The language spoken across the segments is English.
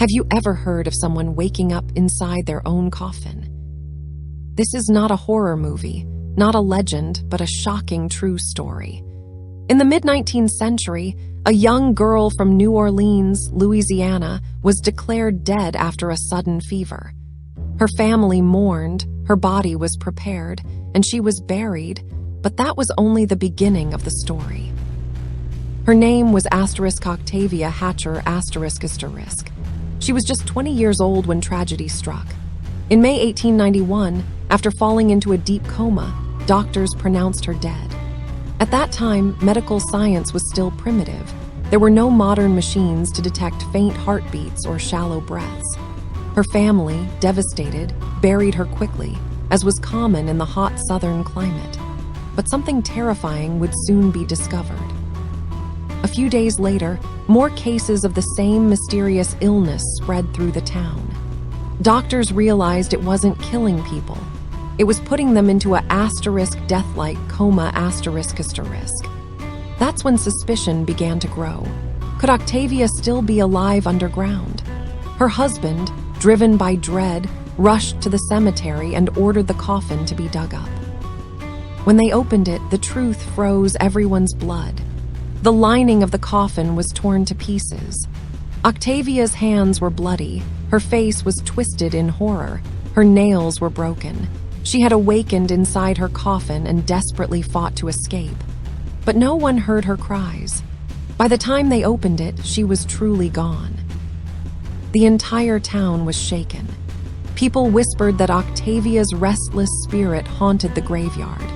Have you ever heard of someone waking up inside their own coffin? This is not a horror movie, not a legend, but a shocking true story. In the mid-19th century, a young girl from New Orleans, Louisiana, was declared dead after a sudden fever. Her family mourned, her body was prepared, and she was buried, but that was only the beginning of the story. Her name was Octavia Hatcher ***. She was just 20 years old when tragedy struck. In May 1891, after falling into a deep coma, doctors pronounced her dead. At that time, medical science was still primitive. There were no modern machines to detect faint heartbeats or shallow breaths. Her family, devastated, buried her quickly, as was common in the hot southern climate. But something terrifying would soon be discovered. A few days later, more cases of the same mysterious illness spread through the town. Doctors realized it wasn't killing people. It was putting them into a death-like coma ***. That's when suspicion began to grow. Could Octavia still be alive underground? Her husband, driven by dread, rushed to the cemetery and ordered the coffin to be dug up. When they opened it, the truth froze everyone's blood. The lining of the coffin was torn to pieces. Octavia's hands were bloody, her face was twisted in horror, her nails were broken. She had awakened inside her coffin and desperately fought to escape. But no one heard her cries. By the time they opened it, she was truly gone. The entire town was shaken. People whispered that Octavia's restless spirit haunted the graveyard.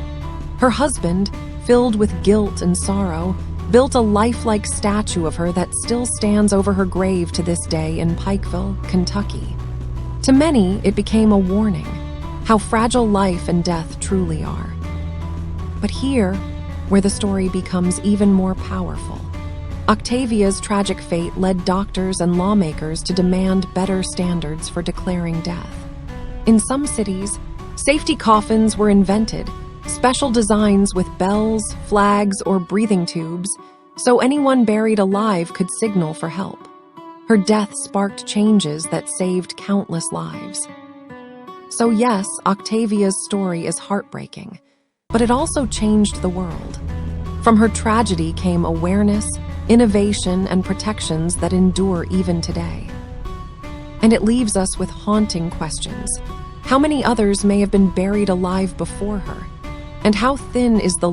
Her husband, filled with guilt and sorrow, built a lifelike statue of her that still stands over her grave to this day in Pikeville, Kentucky. To many, it became a warning, how fragile life and death truly are. But here, where the story becomes even more powerful, Octavia's tragic fate led doctors and lawmakers to demand better standards for declaring death. In some cities, safety coffins were invented, special designs with bells, flags, or breathing tubes, so anyone buried alive could signal for help. Her death sparked changes that saved countless lives. So yes, Octavia's story is heartbreaking, but it also changed the world. From her tragedy came awareness, innovation, and protections that endure even today. And it leaves us with haunting questions. How many others may have been buried alive before her? And how thin is the line